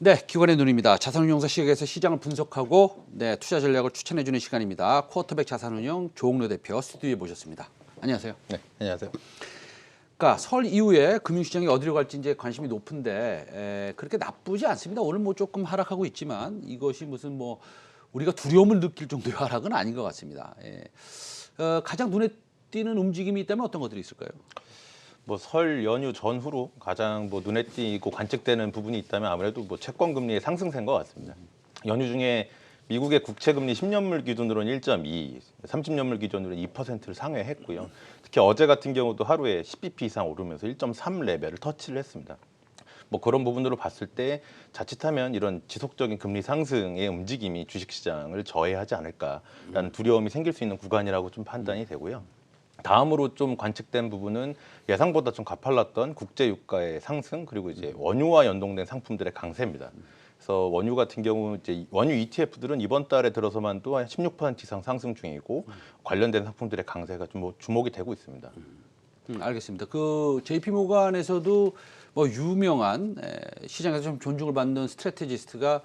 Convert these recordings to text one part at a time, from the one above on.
네, 기관의 눈입니다. 자산운용사 시각에서 시장을 분석하고 투자 전략을 추천해주는 시간입니다. 쿼터백 자산운용 조홍래 대표 스튜디오에 모셨습니다. 안녕하세요. 네, 안녕하세요. 그러니까 설 이후에 금융시장이 어디로 갈지 이제 관심이 높은데 그렇게 나쁘지 않습니다. 오늘 뭐 조금 하락하고 있지만 이것이 무슨 뭐 우리가 두려움을 느낄 정도의 하락은 아닌 것 같습니다. 가장 눈에 띄는 움직임이 있다면 어떤 것들이 있을까요? 뭐 설 연휴 전후로 가장 뭐 눈에 띄고 관측되는 부분이 있다면 아무래도 뭐 채권 금리의 상승세인 것 같습니다. 연휴 중에 미국의 국채 금리 10년물 기준으로는 1.2, 30년물 기준으로는 2%를 상회했고요. 특히 어제 같은 경우도 하루에 10bp 이상 오르면서 1.3 레벨을 터치를 했습니다. 뭐 그런 부분으로 봤을 때 자칫하면 이런 지속적인 금리 상승의 움직임이 주식시장을 저해하지 않을까라는 두려움이 생길 수 있는 구간이라고 좀 판단이 되고요. 다음으로 좀 관측된 부분은 예상보다 좀 가팔랐던 국제 유가의 상승 그리고 이제 원유와 연동된 상품들의 강세입니다. 그래서 원유 같은 경우 이제 원유 ETF들은 이번 달에 들어서만도 한 16% 이상 상승 중이고 관련된 상품들의 강세가 좀 주목이 되고 있습니다. 알겠습니다. 그 JP 모간에서도 뭐 유명한 시장에서 좀 존중을 받는 스트래테지스트가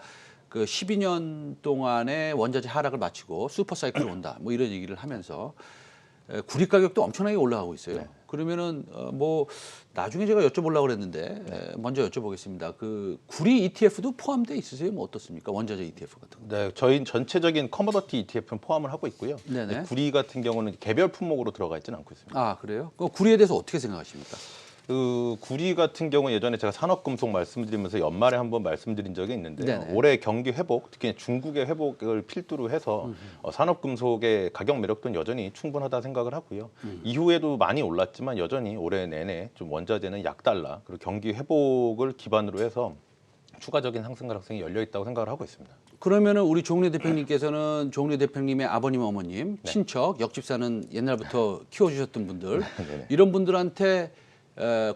그 12년 동안의 원자재 하락을 마치고 슈퍼 사이클이 온다. 뭐 이런 얘기를 하면서 구리 가격도 엄청나게 올라가고 있어요. 네. 그러면은 뭐 나중에 제가 여쭤보려고 그랬는데 먼저 여쭤보겠습니다. 그 구리 ETF도 포함되어 있으세요? 뭐 어떻습니까? 원자재 ETF 같은 거. 네, 저희 전체적인 커머더티 ETF는 포함을 하고 있고요. 네네. 구리 같은 경우는 개별 품목으로 들어가 있지는 않고 있습니다. 아, 그래요? 그 구리에 대해서 어떻게 생각하십니까? 그 구리 같은 경우 예전에 제가 산업금속 말씀드리면서 연말에 한번 말씀드린 적이 있는데요. 네네. 올해 경기 회복, 특히 중국의 회복을 필두로 해서 산업금속의 가격 매력도는 여전히 충분하다 생각을 하고요. 이후에도 많이 올랐지만 여전히 올해 내내 좀 원자재는 약달라 그리고 경기 회복을 기반으로 해서 추가적인 상승 가능성이 열려 있다고 생각을 하고 있습니다. 그러면은 우리 조홍래 대표님께서는 조홍래 대표님의 아버님, 어머님, 친척, 옆집사는 옛날부터 키워주셨던 분들 네네. 이런 분들한테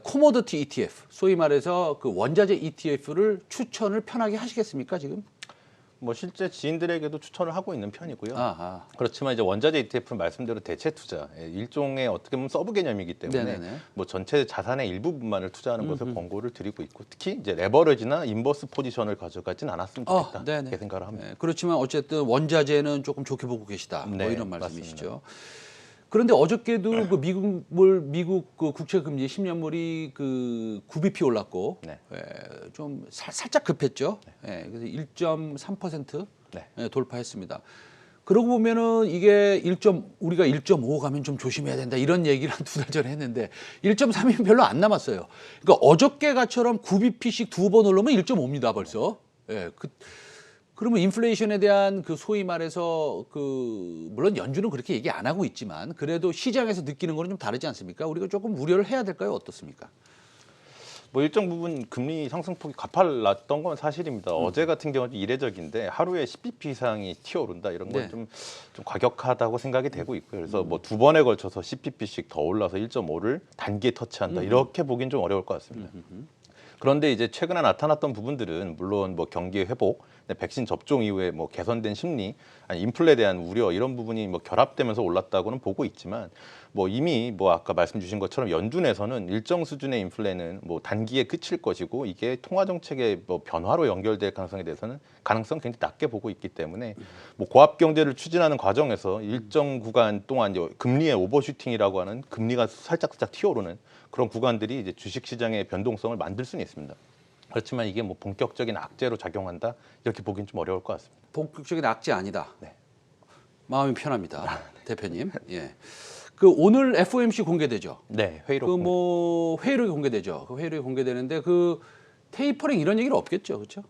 코모디티 ETF, 소위 말해서 그 원자재 ETF를 추천을 편하게 하시겠습니까 지금? 뭐 실제 지인들에게도 추천을 하고 있는 편이고요. 아하. 그렇지만 이제 원자재 ETF는 말씀대로 대체 투자, 일종의 어떻게 보면 서브 개념이기 때문에 네네네. 뭐 전체 자산의 일부분만을 투자하는 것을 권고를 드리고 있고 특히 이제 레버리지나 인버스 포지션을 가져가진 않았으면 좋겠다 네네. 이렇게 생각을 합니다. 네, 그렇지만 어쨌든 원자재는 조금 좋게 보고 계시다. 뭐 네, 이런 말씀이시죠. 맞습니다. 그런데 어저께도 그 미국 그 국채 금리 10년물이 그 9bp 올랐고 네. 좀 살짝 급했죠. 그래서 1.3% 네. 돌파했습니다. 그러고 보면은 이게 우리가 1.5 가면 좀 조심해야 된다 이런 얘기를 한 2달 전에 했는데 1.3이면 별로 안 남았어요. 그러니까 어저께가처럼 9bp씩 2번 오르면 1.5입니다 벌써. 그러면 인플레이션에 대한 그 소위 말해서 그 물론 연준은 그렇게 얘기 안 하고 있지만 그래도 시장에서 느끼는 거는 좀 다르지 않습니까? 우리가 조금 우려를 해야 될까요? 어떻습니까? 뭐 일정 부분 금리 상승폭이 가팔랐던 건 사실입니다. 어제 같은 경우는 이례적인데 하루에 10bp 이상이 튀어오른다 이런 건 네. 좀 과격하다고 생각이 되고 있고요. 그래서 뭐 두 번에 걸쳐서 10bp씩 더 올라서 1.5를 단기에 터치한다 이렇게 보긴 좀 어려울 것 같습니다. 그런데 이제 최근에 나타났던 부분들은 물론 뭐 경기 회복, 백신 접종 이후에 뭐 개선된 심리, 아니 인플레에 대한 우려 이런 부분이 뭐 결합되면서 올랐다고는 보고 있지만 뭐 이미 뭐 아까 말씀 주신 것처럼 연준에서는 일정 수준의 인플레는 뭐 단기에 그칠 것이고 이게 통화 정책의 뭐 변화로 연결될 가능성에 대해서는 가능성 굉장히 낮게 보고 있기 때문에 뭐 고압 경제를 추진하는 과정에서 일정 구간 동안 금리의 오버슈팅이라고 하는 금리가 살짝 튀어오르는 그런 구간들이 이제 주식 시장의 변동성을 만들 수는 있습니다. 그렇지만 이게 뭐 본격적인 악재로 작용한다 이렇게 보기는 좀 어려울 것 같습니다. 본격적인 악재 아니다. 네. 마음이 편합니다. 대표님. 그 오늘 FOMC 공개되죠. 네, 회의록. 그 뭐 회의록이 공개되죠. 그 회의록이 공개되는데 그 테이퍼링 이런 얘기는 없겠죠, 그렇죠?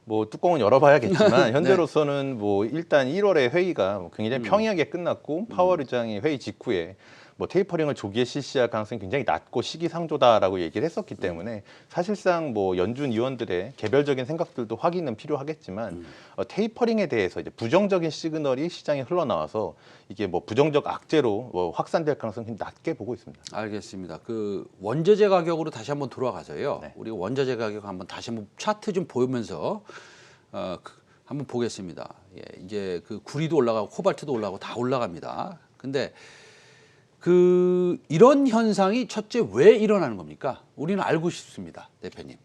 뭐 뚜껑은 열어봐야겠지만 현재로서는 뭐 일단 1월에 회의가 굉장히 평이하게 끝났고 파월 의장이 회의 직후에 뭐 테이퍼링을 조기에 실시할 가능성이 굉장히 낮고 시기상조다라고 얘기를 했었기 때문에 사실상 뭐 연준 위원들의 개별적인 생각들도 확인은 필요하겠지만 테이퍼링에 대해서 이제 부정적인 시그널이 시장에 흘러나와서 이게 뭐 부정적 악재로 뭐 확산될 가능성이 낮게 보고 있습니다. 알겠습니다. 그 원자재 가격으로 다시 한번 돌아가서요. 우리가 원자재 가격 한번 다시 한번 차트 좀 보면서 한번 보겠습니다. 이제 그 구리도 올라가고 코발트도 올라가고 다 올라갑니다. 근데 그 이런 현상이 첫째 왜 일어나는 겁니까? 우리는 알고 싶습니다, 대표님.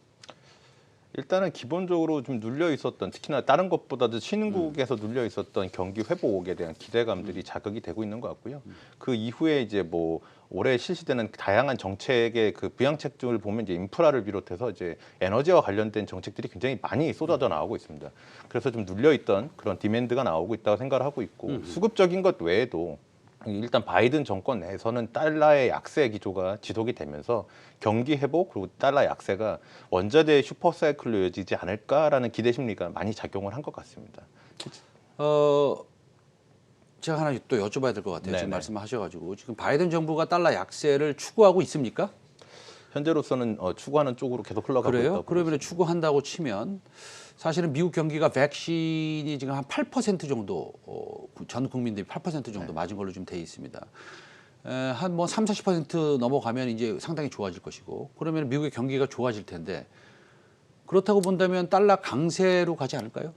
일단은 기본적으로 좀 눌려 있었던 특히나 다른 것보다도 신흥국에서 눌려 있었던 경기 회복에 대한 기대감들이 자극이 되고 있는 것 같고요. 그 이후에 이제 뭐 올해 실시되는 다양한 정책의 그 부양책들을 보면 이제 인프라를 비롯해서 이제 에너지와 관련된 정책들이 굉장히 많이 쏟아져 나오고 있습니다. 그래서 좀 눌려 있던 그런 디맨드가 나오고 있다고 생각을 하고 있고 수급적인 것 외에도 일단 바이든 정권 내에서는 달러의 약세 기조가 지속이 되면서 경기 회복 그리고 달러 약세가 원자재 슈퍼사이클로 이어지지 않을까라는 기대 심리가 많이 작용을 한 것 같습니다. 제가 하나 또 여쭤봐야 될 것 같아요. 지금 네네. 말씀하셔가지고 지금 바이든 정부가 달러 약세를 추구하고 있습니까? 현재로서는 추구하는 쪽으로 계속 흘러가고 그래요? 있다고 그러면 추구한다고 치면 사실은 미국 경기가 백신이 지금 한 8% 정도 전 국민들이 8% 정도 맞은 걸로 좀 돼 있습니다. 한 뭐 30-40% 넘어가면 이제 상당히 좋아질 것이고 그러면 미국의 경기가 좋아질 텐데 그렇다고 본다면 달러 강세로 가지 않을까요?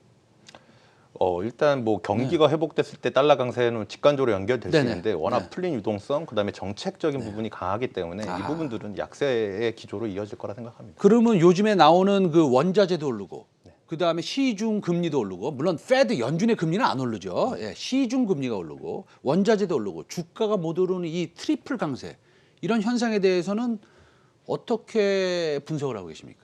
일단 뭐 경기가 회복됐을 때 달러 강세는 직관적으로 연결될 수 네네. 있는데 워낙 네. 풀린 유동성 그다음에 정책적인 부분이 강하기 때문에 이 아하. 부분들은 약세의 기조로 이어질 거라 생각합니다. 그러면 요즘에 나오는 그 원자재도 오르고 그다음에 시중 금리도 오르고 물론 페드 연준의 금리는 안 오르죠. 예, 시중 금리가 오르고 원자재도 오르고 주가가 못 오르는 이 트리플 강세 이런 현상에 대해서는 어떻게 분석을 하고 계십니까?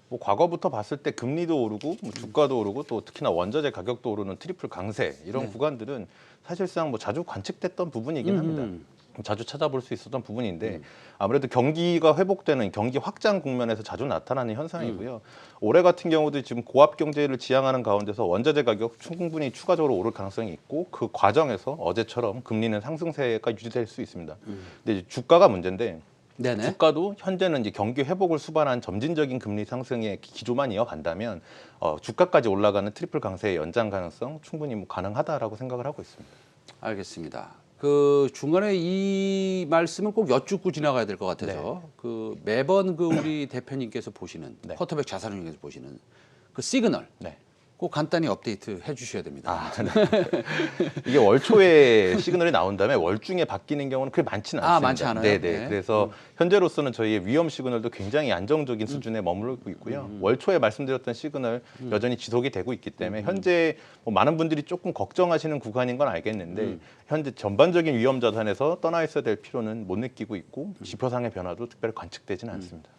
뭐 과거부터 봤을 때 금리도 오르고 뭐 주가도 오르고 또 특히나 원자재 가격도 오르는 트리플 강세 이런 구간들은 사실상 뭐 자주 관측됐던 부분이긴 합니다. 자주 찾아볼 수 있었던 부분인데 아무래도 경기가 회복되는 경기 확장 국면에서 자주 나타나는 현상이고요. 올해 같은 경우도 지금 고압 경제를 지향하는 가운데서 원자재 가격 충분히 추가적으로 오를 가능성이 있고 그 과정에서 어제처럼 금리는 상승세가 유지될 수 있습니다. 근데 이제 주가가 문제인데 네네. 주가도 현재는 이제 경기 회복을 수반한 점진적인 금리 상승의 기조만 이어간다면 주가까지 올라가는 트리플 강세의 연장 가능성 충분히 뭐 가능하다라고 생각을 하고 있습니다. 알겠습니다. 그 중간에 이 말씀은 꼭 여쭙고 지나가야 될 것 같아서 그 매번 그 우리 대표님께서 보시는 네. 쿼터백 자산운용에서 보시는 그 시그널 네. 꼭 간단히 업데이트 해주셔야 됩니다. 이게 월 초에 시그널이 나온 다음에 월 중에 바뀌는 경우는 그렇게 많지는 않습니다. 많지 않아요? 네네. 네. 그래서 현재로서는 저희의 위험 시그널도 굉장히 안정적인 수준에 머무르고 있고요. 월 초에 말씀드렸던 시그널 여전히 지속이 되고 있기 때문에 현재 뭐 많은 분들이 조금 걱정하시는 구간인 건 알겠는데 현재 전반적인 위험 자산에서 떠나 있어야 될 필요는 못 느끼고 있고 지표상의 변화도 특별히 관측되지는 않습니다.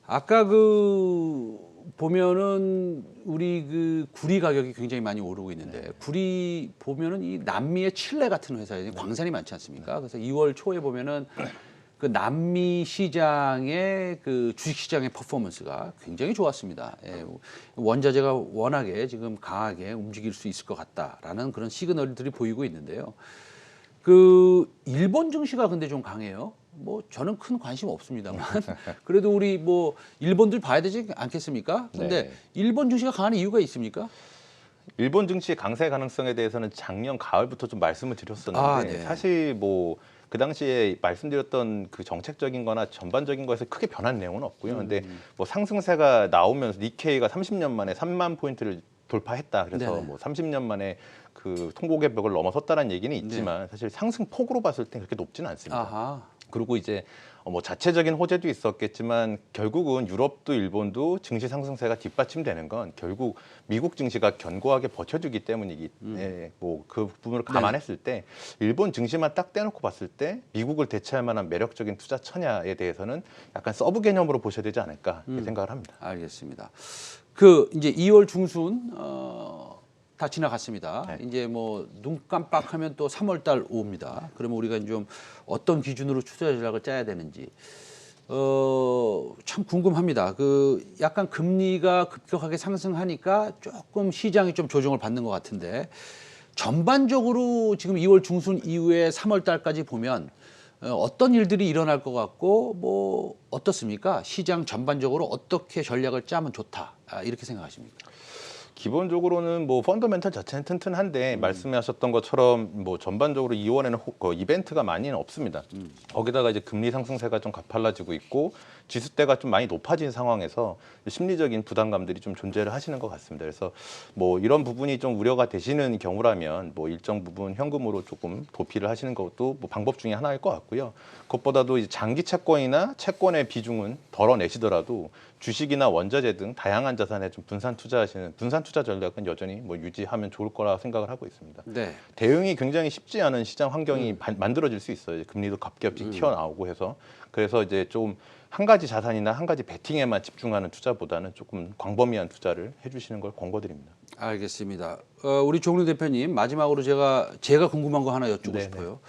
아까 그 보면은 우리 그 구리 가격이 굉장히 많이 오르고 있는데 구리 보면은 이 남미의 칠레 같은 회사에 광산이 많지 않습니까? 그래서 2월 초에 보면은 그 남미 시장의 그 주식 시장의 퍼포먼스가 굉장히 좋았습니다. 예, 원자재가 워낙에 지금 강하게 움직일 수 있을 것 같다라는 그런 시그널들이 보이고 있는데요. 그 일본 증시가 근데 좀 강해요. 뭐 저는 큰 관심 없습니다만 그래도 우리 뭐 일본들 봐야 되지 않겠습니까? 근데 네. 일본 증시가 강한 이유가 있습니까? 일본 증시의 강세 가능성에 대해서는 작년 가을부터 좀 말씀을 드렸었는데 네. 사실 뭐 그 당시에 말씀드렸던 그 정책적인 거나 전반적인 거에서 크게 변한 내용은 없고요. 근데 뭐 상승세가 나오면서 니케이가 30년 만에 3만 포인트를 돌파했다. 그래서 네네. 뭐 30년 만에 그 통곡의 벽을 넘어섰다는 얘기는 있지만 사실 상승 폭으로 봤을 때 그렇게 높지는 않습니다. 아하. 그리고 이제 뭐 자체적인 호재도 있었겠지만 결국은 유럽도 일본도 증시 상승세가 뒷받침되는 건 결국 미국 증시가 견고하게 버텨주기 때문이기 때문에 뭐 그 부분을 감안했을 때 일본 증시만 딱 떼놓고 봤을 때 미국을 대체할 만한 매력적인 투자 처냐에 대해서는 약간 서브 개념으로 보셔야 되지 않을까 이렇게 생각을 합니다. 알겠습니다. 그 이제 2월 중순 다 지나갔습니다. 네. 이제 뭐 눈 깜빡하면 또 3월 달 옵니다. 그러면 우리가 좀 어떤 기준으로 투자 전략을 짜야 되는지 참 궁금합니다. 그 약간 금리가 급격하게 상승하니까 조금 시장이 좀 조정을 받는 것 같은데 전반적으로 지금 2월 중순 이후에 3월 달까지 보면 어떤 일들이 일어날 것 같고 뭐 어떻습니까? 시장 전반적으로 어떻게 전략을 짜면 좋다 이렇게 생각하십니까? 기본적으로는 뭐 펀더멘털 자체는 튼튼한데 말씀하셨던 것처럼 뭐 전반적으로 2월에는 이벤트가 많이는 없습니다. 거기다가 이제 금리 상승세가 좀 가팔라지고 있고 지수대가 좀 많이 높아진 상황에서 심리적인 부담감들이 좀 존재를 하시는 것 같습니다. 그래서 뭐 이런 부분이 좀 우려가 되시는 경우라면 뭐 일정 부분 현금으로 조금 도피를 하시는 것도 뭐 방법 중에 하나일 것 같고요. 그것보다도 이제 장기 채권이나 채권의 비중은 덜어내시더라도 주식이나 원자재 등 다양한 자산에 좀 분산 투자 전략은 여전히 뭐 유지하면 좋을 거라 생각을 하고 있습니다. 네. 대응이 굉장히 쉽지 않은 시장 환경이 만들어질 수 있어요. 금리도 갑갑이 튀어나오고 해서 그래서 이제 좀 한 가지 자산이나 한 가지 베팅에만 집중하는 투자보다는 조금 광범위한 투자를 해주시는 걸 권고드립니다. 알겠습니다. 우리 조은희 대표님 마지막으로 제가 궁금한 거 하나 여쭙고 네네. 싶어요.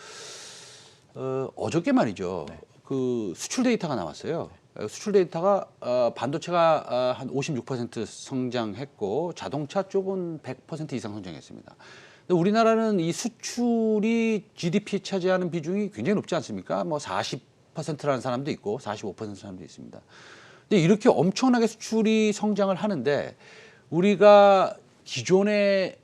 어저께 말이죠. 네. 그 수출 데이터가 나왔어요. 수출 데이터가 반도체가 한 56% 성장했고 자동차 쪽은 100% 이상 성장했습니다. 근데 우리나라는 이 수출이 GDP에 차지하는 비중이 굉장히 높지 않습니까? 뭐 40%라는 사람도 있고 45% 사람도 있습니다. 근데 이렇게 엄청나게 수출이 성장을 하는데 우리가 기존에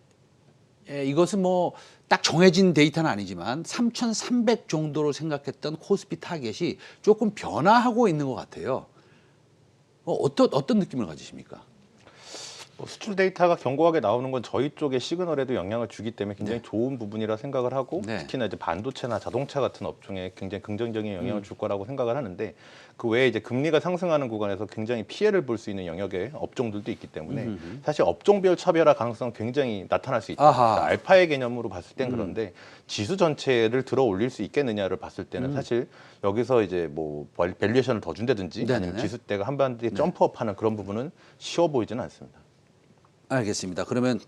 이것은 뭐 딱 정해진 데이터는 아니지만 3,300 정도로 생각했던 코스피 타겟이 조금 변화하고 있는 것 같아요. 어떤 느낌을 가지십니까? 뭐 수출 데이터가 견고하게 나오는 건 저희 쪽의 시그널에도 영향을 주기 때문에 굉장히 좋은 부분이라 생각을 하고 네. 특히나 이제 반도체나 자동차 같은 업종에 굉장히 긍정적인 영향을 줄 거라고 생각을 하는데 그 외에 이제 금리가 상승하는 구간에서 굉장히 피해를 볼 수 있는 영역의 업종들도 있기 때문에 사실 업종별 차별화 가능성 굉장히 나타날 수 있다. 아하. 알파의 개념으로 봤을 땐 그런데 지수 전체를 들어 올릴 수 있겠느냐를 봤을 때는 사실 여기서 이제 뭐 밸류에이션을 더 준다든지 아니면 네네네. 지수대가 한반도에 점프업하는 그런 부분은 쉬워 보이지는 않습니다. 알겠습니다. 그러면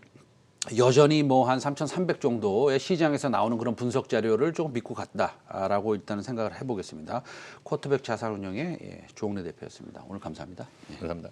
여전히 뭐 한 3,300 정도의 시장에서 나오는 그런 분석 자료를 조금 믿고 갔다라고 일단은 생각을 해보겠습니다. 쿼터백 자산운용의 조은희 대표였습니다. 오늘 감사합니다. 감사합니다.